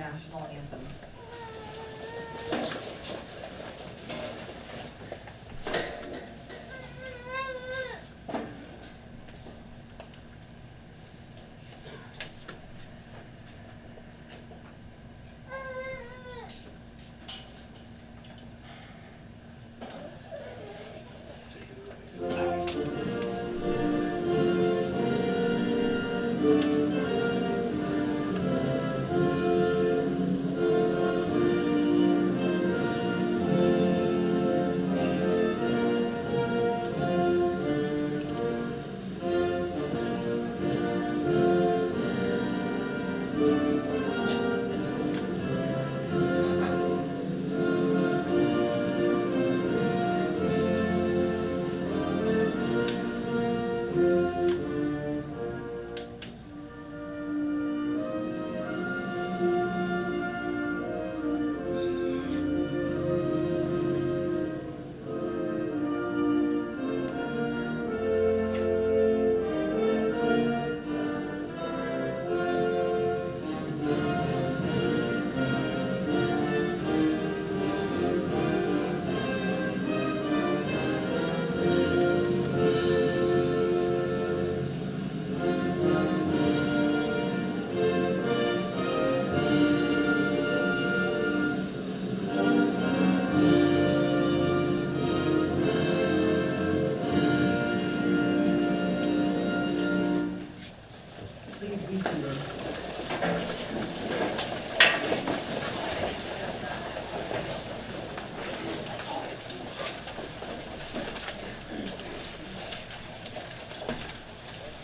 national anthem.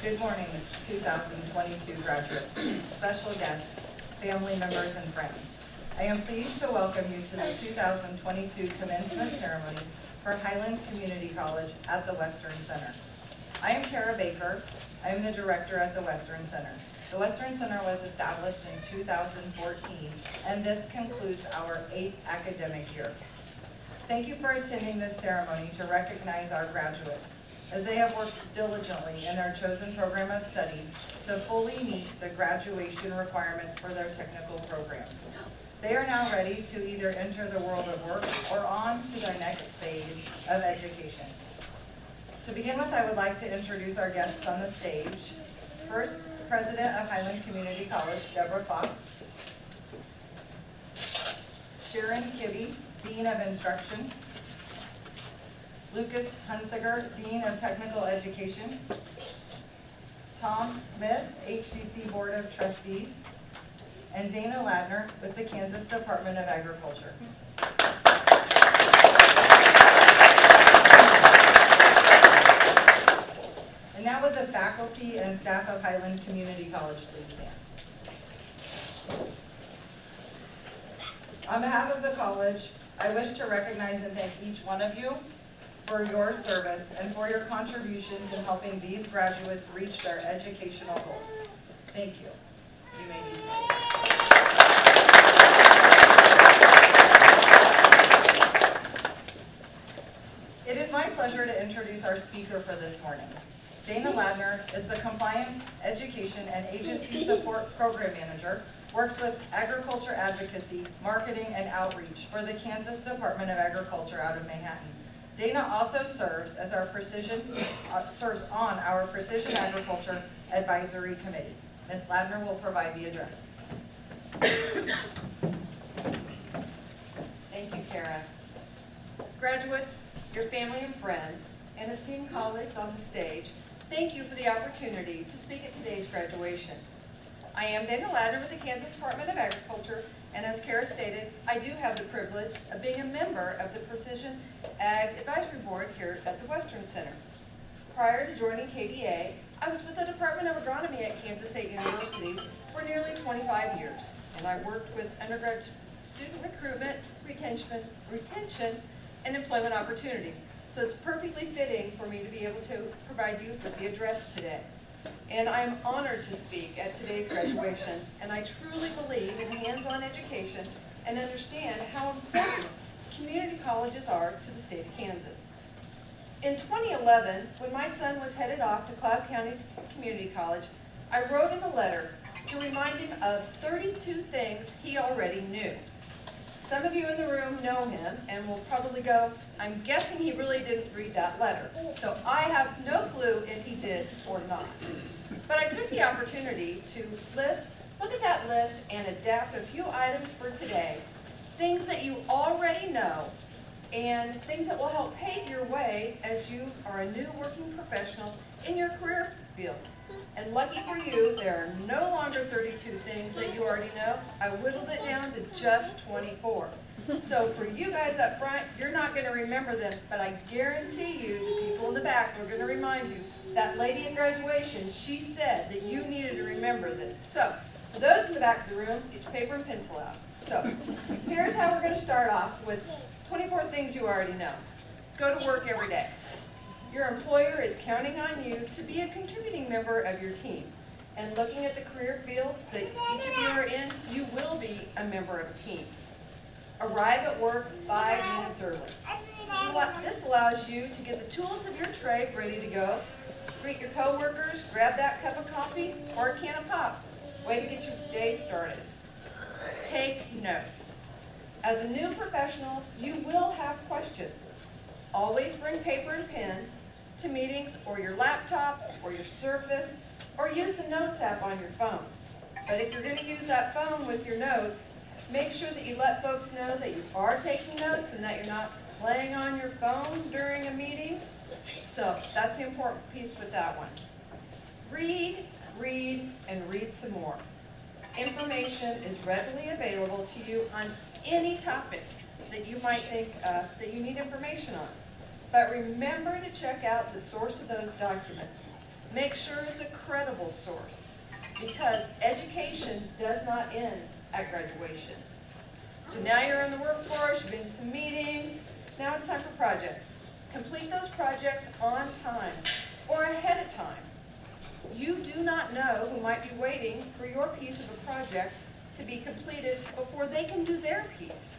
Good morning, 2022 graduates, special guests, family members, and friends. I am pleased to welcome you to the 2022 commencement ceremony for Highland Community College at the Western Center. I am Kara Baker. I am the director at the Western Center. The Western Center was established in 2014, and this concludes our 8th academic year. Thank you for attending this ceremony to recognize our graduates, as they have worked diligently in their chosen program of study to fully meet the graduation requirements for their technical programs. They are now ready to either enter the world of work or on to their next phase of education. To begin with, I would like to introduce our guests on the stage. First, President of Highland Community College, Deborah Fox. Sharon Kibbe, Dean of Instruction. Lucas Hunziger, Dean of Technical Education. Tom Smith, HCC Board of Trustees. And Dana Ladner with the Kansas Department of Agriculture. And now would the faculty and staff of Highland Community College please stand. On behalf of the college, I wish to recognize and thank each one of you for your service and for your contributions in helping these graduates reach their educational goals. Thank you. You may be seated. It is my pleasure to introduce our speaker for this morning. Dana Ladner is the Compliance, Education, and Agency Support Program Manager, works with agriculture advocacy, marketing, and outreach for the Kansas Department of Agriculture out of Manhattan. Dana also serves on our Precision Agriculture Advisory Committee. Ms. Ladner will provide the address. Thank you, Kara. Graduates, your family and friends, and esteemed colleagues on the stage, thank you for the opportunity to speak at today's graduation. I am Dana Ladner with the Kansas Department of Agriculture, and as Kara stated, I do have the privilege of being a member of the Precision Ag Advisory Board here at the Western Center. Prior to joining KDA, I was with the Department of Agronomy at Kansas State University for nearly 25 years, and I worked with undergrad student recruitment, retention, and employment opportunities. So it's perfectly fitting for me to be able to provide you with the address today. And I'm honored to speak at today's graduation, and I truly believe in hands-on education and understand how important community colleges are to the state of Kansas. In 2011, when my son was headed off to Cloud County Community College, I wrote him a letter to remind him of 32 things he already knew. Some of you in the room know him and will probably go, I'm guessing he really didn't read that letter. So I have no clue if he did or not. But I took the opportunity to look at that list and adapt a few items for today. Things that you already know and things that will help pave your way as you are a new working professional in your career fields. And lucky for you, there are no longer 32 things that you already know. I whittled it down to just 24. So for you guys up front, you're not going to remember them, but I guarantee you, the people in the back, we're going to remind you, that lady at graduation, she said that you needed to remember this. So for those in the back of the room, get your paper and pencil out. So here's how we're going to start off with 24 things you already know. Go to work every day. Your employer is counting on you to be a contributing member of your team. And looking at the career fields that each of you are in, you will be a member of a team. Arrive at work 5 minutes early. This allows you to get the tools of your trade ready to go. Greet your coworkers, grab that cup of coffee or a can of pop. Way to get your day started. Take notes. As a new professional, you will have questions. Always bring paper and pen to meetings or your laptop or your Surface or use the Notes app on your phone. But if you're going to use that phone with your notes, make sure that you let folks know that you are taking notes and that you're not playing on your phone during a meeting. So that's the important piece with that one. Read, and read some more. Information is readily available to you on any topic that you might think that you need information on. But remember to check out the source of those documents. Make sure it's a credible source, because education does not end at graduation. So now you're in the workforce, you've been to some meetings, now it's time for projects. Complete those projects on time or ahead of time. You do not know who might be waiting for your piece of a project to be completed before they can do their piece.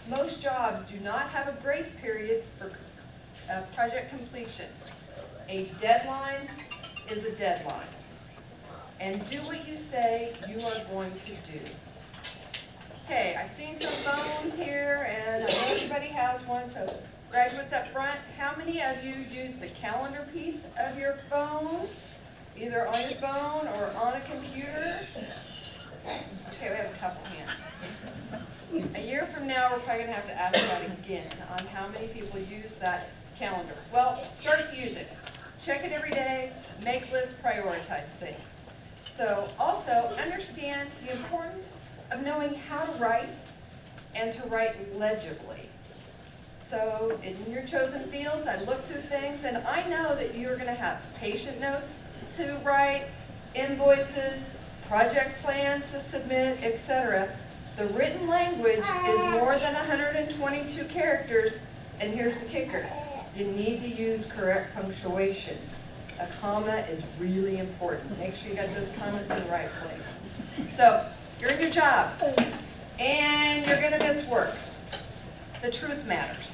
Most jobs do not have a grace period for project completion. A deadline is a deadline. And do what you say you are going to do. Okay, I've seen some phones here, and I know everybody has one, so graduates up front, how many of you use the calendar piece of your phone? Either on your phone or on a computer? Okay, we have a couple hands. A year from now, we're probably going to have to ask that again on how many people use that calendar. Well, start to use it. Check it every day, make lists, prioritize things. So also understand the importance of knowing how to write and to write legibly. So in your chosen fields, I look through things and I know that you're going to have patient notes to write, invoices, project plans to submit, etc. The written language is more than 122 characters, and here's the kicker. You need to use correct punctuation. A comma is really important. Make sure you got those commas in the right place. So, you're in your jobs, and you're going to miss work. The truth matters.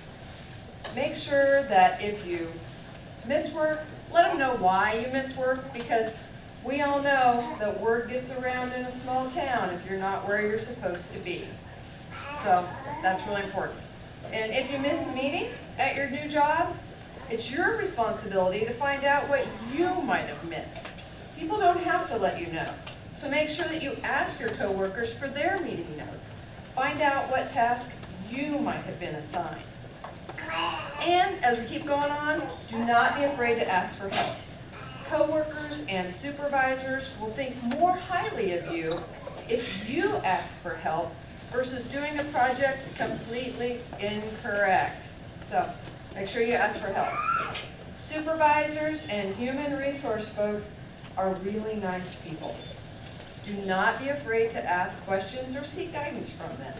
Make sure that if you miss work, let them know why you miss work, because we all know that word gets around in a small town if you're not where you're supposed to be. So that's really important. And if you miss a meeting at your new job, it's your responsibility to find out what you might have missed. People don't have to let you know. So make sure that you ask your coworkers for their meeting notes. Find out what task you might have been assigned. And as we keep going on, do not be afraid to ask for help. Coworkers and supervisors will think more highly of you if you ask for help versus doing a project completely incorrect. So make sure you ask for help. Supervisors and human resource folks are really nice people. Do not be afraid to ask questions or seek guidance from them.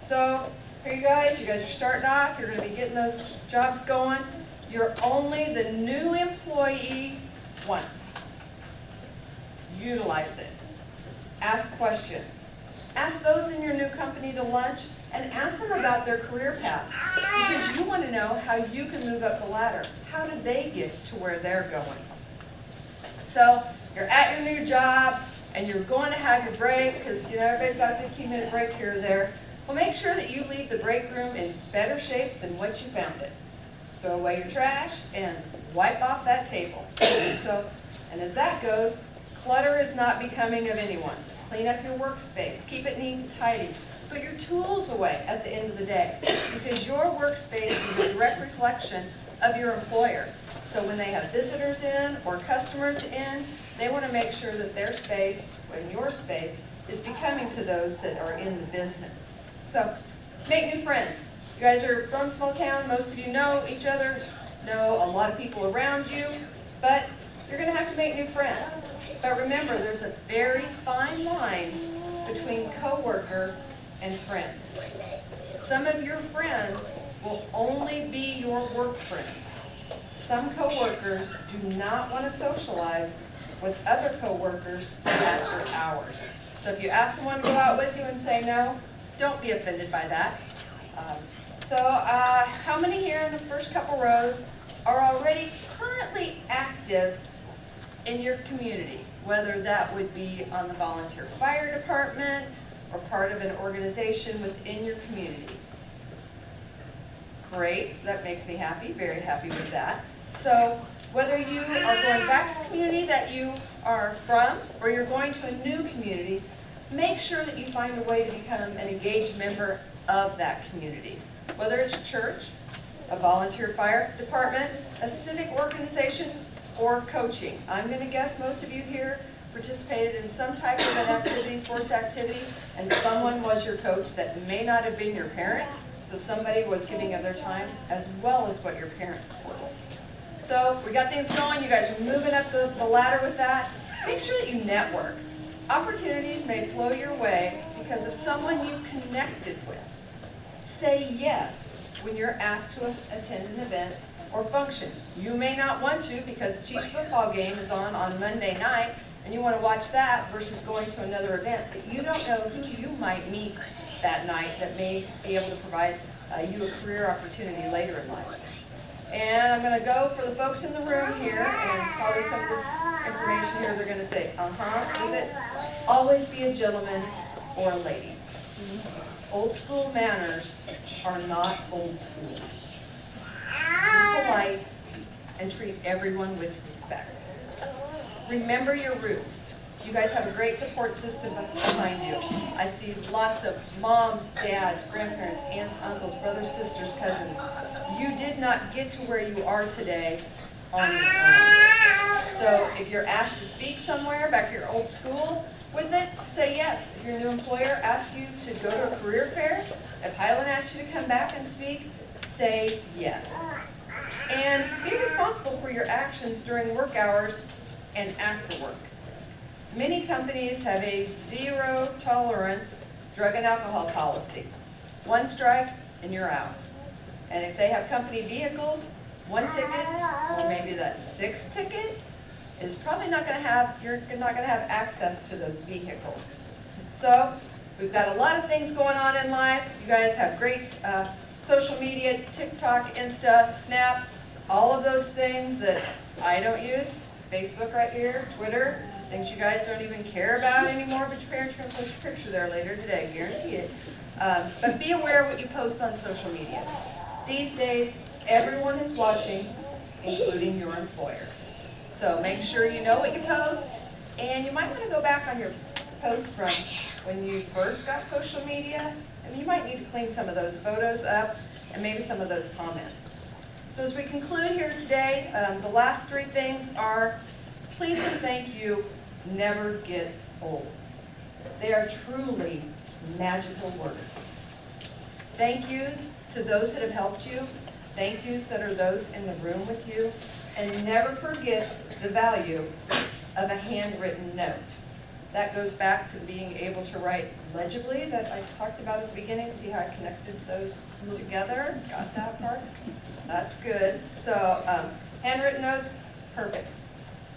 So here you guys are starting off, you're going to be getting those jobs going. You're only the new employee once. Utilize it. Ask questions. Ask those in your new company to lunch and ask them about their career path, because you want to know how you can move up the ladder. How did they get to where they're going? So you're at your new job and you're going to have your break, because everybody's got a 15-minute break here or there, well, make sure that you leave the break room in better shape than what you found it. Throw away your trash and wipe off that table. And as that goes, clutter is not becoming of anyone. Clean up your workspace. Keep it neat and tidy. Put your tools away at the end of the day, because your workspace is a direct reflection of your employer. So when they have visitors in or customers in, they want to make sure that their space and your space is becoming to those that are in the business. So make new friends. You guys are from a small town. Most of you know each other, know a lot of people around you, but you're going to have to make new friends. But remember, there's a very fine line between coworker and friends. Some of your friends will only be your work friends. Some coworkers do not want to socialize with other coworkers after hours. So if you ask someone to go out with you and say no, don't be offended by that. How many here in the first couple rows are already currently active in your community? Whether that would be on the volunteer fire department or part of an organization within your community. Great, that makes me happy, very happy with that. So whether you are going back to the community that you are from or you're going to a new community, make sure that you find a way to become an engaged member of that community. Whether it's a church, a volunteer fire department, a civic organization, or coaching. I'm going to guess most of you here participated in some type of an activity, sports activity, and someone was your coach that may not have been your parent, so somebody was giving of their time as well as what your parents were. So we got things going. You guys are moving up the ladder with that. Make sure that you network. Opportunities may flow your way because of someone you connected with. Say yes when you're asked to attend an event or function. You may not want to because the Chiefs football game is on Monday night and you want to watch that versus going to another event, but you don't know who you might meet that night that may be able to provide you a career opportunity later in life. And I'm going to go for the folks in the room here, and probably some of this information here they're going to say, is it? Always be a gentleman or a lady. Old school manners are not old school. Be polite and treat everyone with respect. Remember your roots. You guys have a great support system behind you. I see lots of moms, dads, grandparents, aunts, uncles, brothers, sisters, cousins. You did not get to where you are today on your own. So if you're asked to speak somewhere, back to your old school, with it, say yes. If your new employer asks you to go to a career fair, if Highland asks you to come back and speak, say yes. And be responsible for your actions during work hours and after work. Many companies have a zero tolerance drug and alcohol policy. One strike and you're out. And if they have company vehicles, one ticket, or maybe that sixth ticket, is probably not going to have, you're not going to have access to those vehicles. So we've got a lot of things going on in life. You guys have great social media, TikTok, Insta, Snap, all of those things that I don't use. Facebook right here, Twitter, things you guys don't even care about anymore, but your parents are going to post a picture there later today, guarantee it. But be aware of what you post on social media. These days, everyone is watching, including your employer. So make sure you know what you post, and you might want to go back on your post from when you first got social media, and you might need to clean some of those photos up and maybe some of those comments. So as we conclude here today, the last three things are please and thank you never get old. They are truly magical words. Thank yous to those that have helped you. Thank yous that are those in the room with you. And never forget the value of a handwritten note. That goes back to being able to write legibly that I talked about at the beginning. See how I connected those together? Got that part? That's good. So handwritten notes, perfect.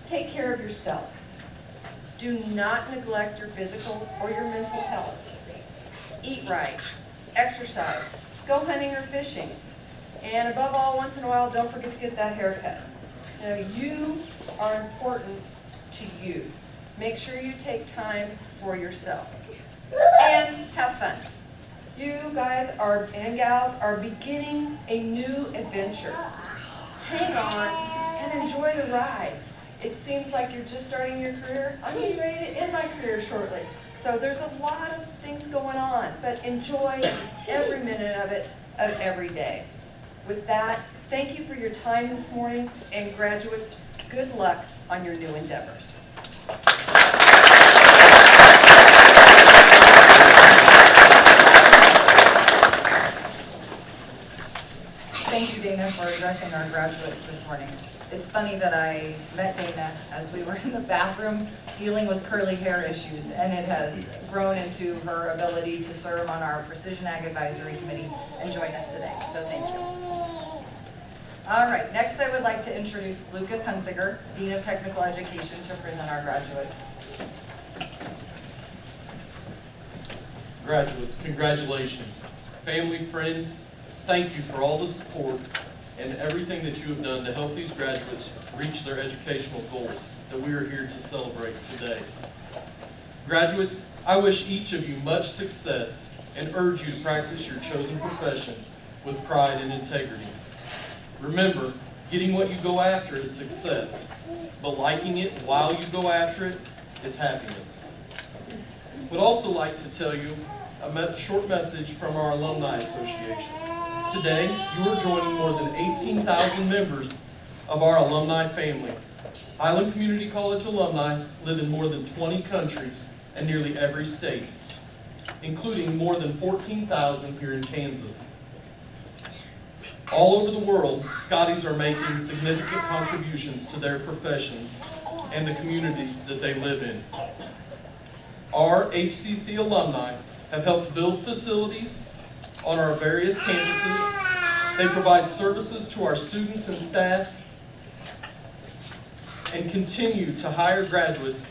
Take care of yourself. Do not neglect your physical or your mental health. Eat right. Exercise. Go hunting or fishing. And above all, once in a while, don't forget to get that haircut. You know, you are important to you. make sure you take time for yourself and have fun. You guys and gals are beginning a new adventure. Hang on and enjoy the ride. It seems like you're just starting your career. I'm getting ready to end my career shortly. So there's a lot of things going on, but enjoy every minute of it, of every day. With that, thank you for your time this morning, and graduates, good luck on your new endeavors. Thank you, Dana, for addressing our graduates this morning. It's funny that I met Dana as we were in the bathroom dealing with curly hair issues, and it has grown into her ability to serve on our Precision Ag Advisory Committee and join us today, so thank you. All right, next I would like to introduce Lucas Hunziger, Dean of Technical Education, to present our graduates. Graduates, congratulations. Family, friends, thank you for all the support and everything that you have done to help these graduates reach their educational goals that we are here to celebrate today. Graduates, I wish each of you much success and urge you to practice your chosen profession with pride and integrity. Remember, getting what you go after is success, but liking it while you go after it is happiness. Would also like to tell you a short message from our Alumni Association. Today, you are joining more than 18,000 members of our alumni family. Highland Community College alumni live in more than 20 countries and nearly every state, including more than 14,000 here in Kansas. All over the world, Scotties are making significant contributions to their professions and the communities that they live in. Our HCC alumni have helped build facilities on our various campuses. They provide services to our students and staff and continue to hire graduates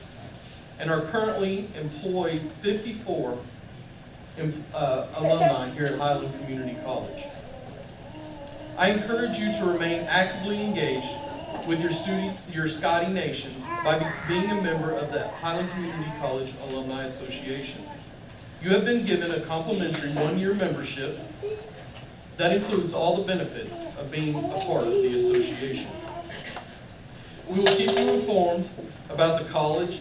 and are currently employed 54 alumni here at Highland Community College. I encourage you to remain actively engaged with your Scotty Nation by being a member of the Highland Community College Alumni Association. You have been given a complimentary one-year membership that includes all the benefits of being a part of the association. We will keep you informed about the college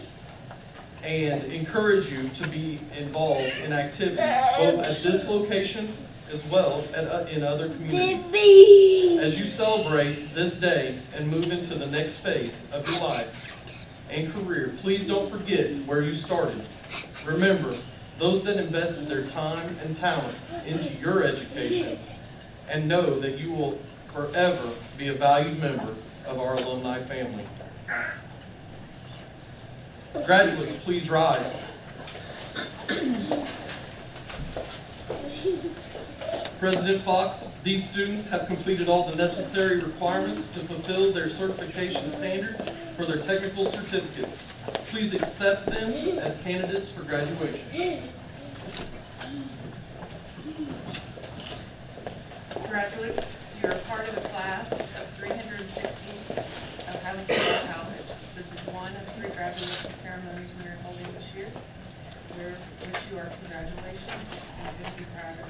and encourage you to be involved in activities both at this location as well as in other communities. As you celebrate this day and move into the next phase of your life and career, please don't forget where you started. Remember, those that invested their time and talent into your education, and know that you will forever be a valued member of our alumni family. Graduates, please rise. President Fox, these students have completed all the necessary requirements to fulfill their certification standards for their technical certificates. Please accept them as candidates for graduation. Graduates, you're a part of a class of 360 of Highland Community College. This is one of 3 graduation ceremonies we are holding this year. We wish you our congratulations and couldn't be prouder.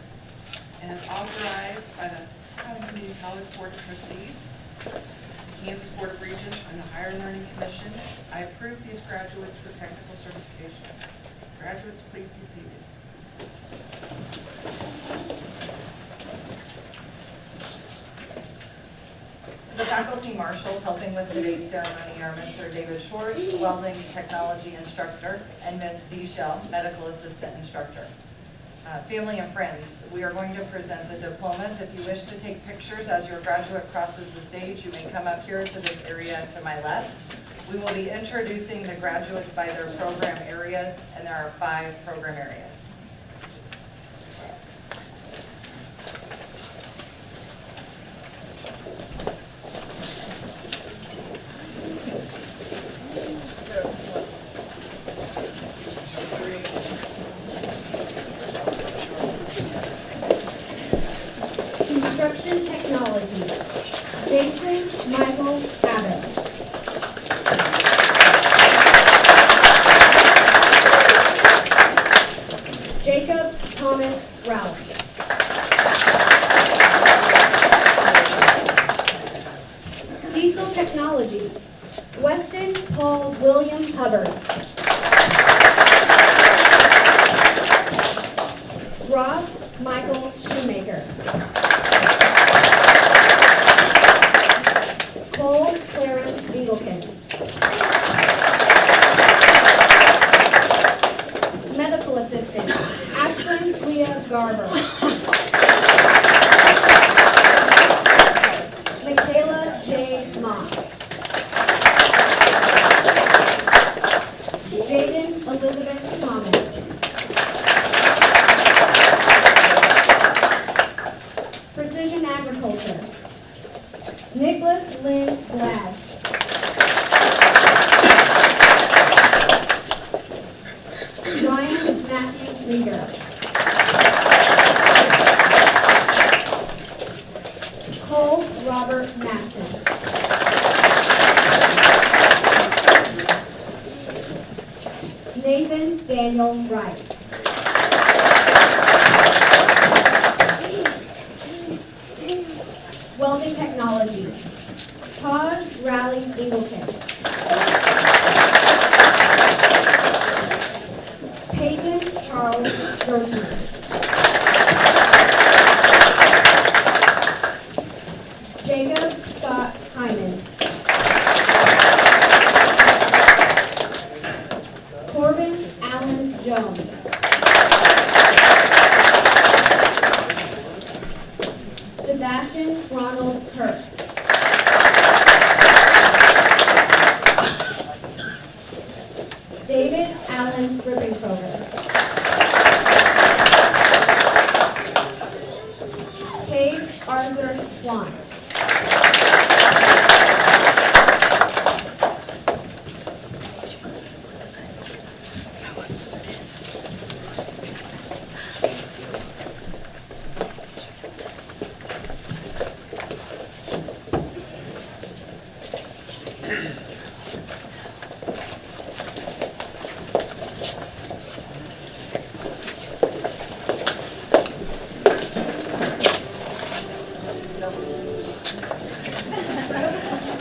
And authorized by the Highland Community College Board of Trustees, the Kansas Board of Regents, and the Higher Learning Commission, I approve these graduates for technical certification. Graduates, please be seated. The faculty marshals helping with today's ceremony are Mr. David Schwartz, welding technology instructor, and Ms. Dee Shell, medical assistant instructor. Family and friends, we are going to present the diplomas. If you wish to take pictures as your graduate crosses the stage, you may come up here to this area to my left. We will be introducing the graduates by their program areas, and there are 5 program areas. Construction Technology, Jason Michael Adams. Ralph. Diesel Technology, Weston Paul William Hubbard. Ross Michael Shoemaker. Cole Clarence Engelken. Medical Assistant, Ashlyn Leah Garber. Michaela J. Mock. Jaden Elizabeth Thomas. Precision Agriculture, Nicholas Lynn Glad. Ryan Matthew Leader. Cole Robert Matson. Nathan Daniel Wright. Welding Technology, Taj Raleigh Engelken. Peyton Charles Grossman. Jacob Scott Hyman. Corbin Allen Jones. Sebastian Ronald Kirk. David Allen Rippenkroger. Cade Arthur Swan.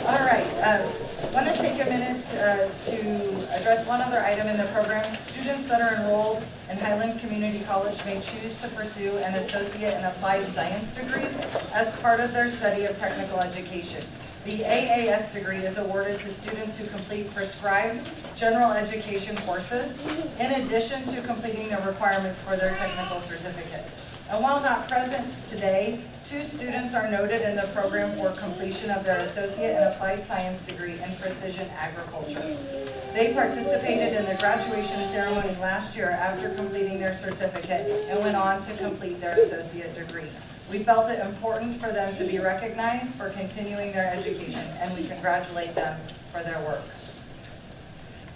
All right, want to take a minute to address one other item in the program. Students that are enrolled in Highland Community College may choose to pursue an associate in applied science degree as part of their study of technical education. The AAS degree is awarded to students who complete prescribed general education courses in addition to completing the requirements for their technical certificate. And while not present today, 2 students are noted in the program for completion of their associate in applied science degree in precision agriculture. They participated in the graduation ceremony last year after completing their certificate and went on to complete their associate degree. We felt it important for them to be recognized for continuing their education, and we congratulate them for their work.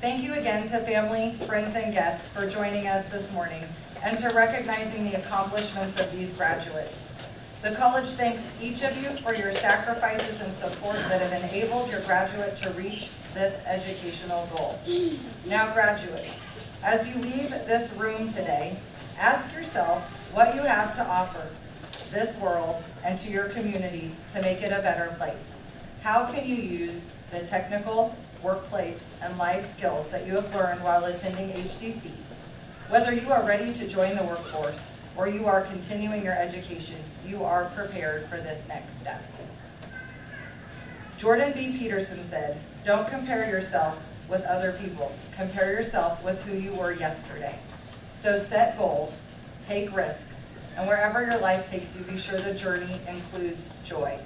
Thank you again to family, friends, and guests for joining us this morning and to recognizing the accomplishments of these graduates. The college thanks each of you for your sacrifices and support that have enabled your graduate to reach this educational goal. Now graduates, as you leave this room today, ask yourself what you have to offer this world and to your community to make it a better place. How can you use the technical, workplace, and life skills that you have learned while attending HCC? Whether you are ready to join the workforce or you are continuing your education, you are prepared for this next step. Jordan B. Peterson said, "Don't compare yourself with other people. Compare yourself with who you were yesterday." So set goals, take risks, and wherever your life takes you, be sure the journey includes joy.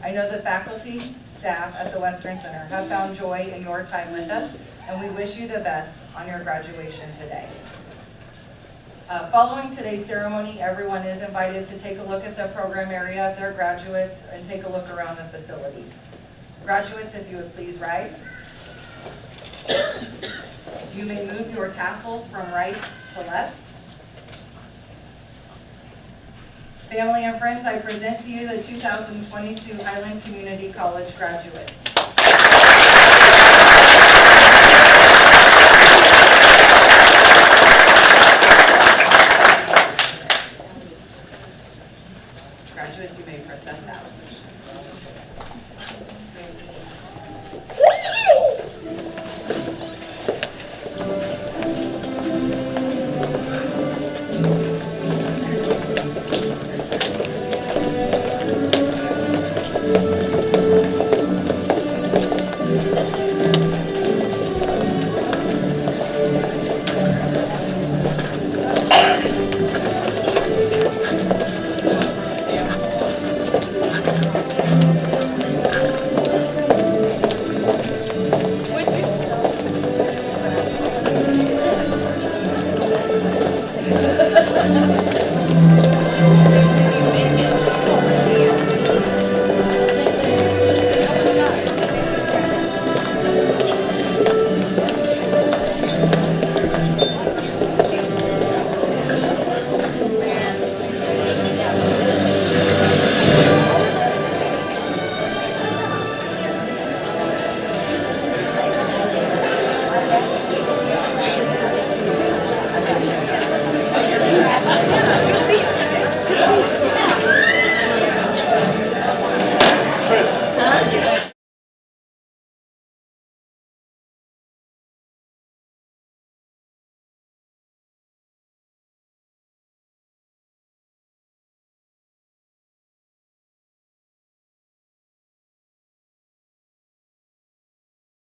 I know the faculty, staff at the Western Center have found joy in your time with us, and we wish you the best on your graduation today. Following today's ceremony, everyone is invited to take a look at the program area of their graduate and take a look around the facility. Graduates, if you would please rise. You may move your tassels from right to left. Family and friends, I present to you the 2022 Highland Community College graduates. Graduates, you may process out.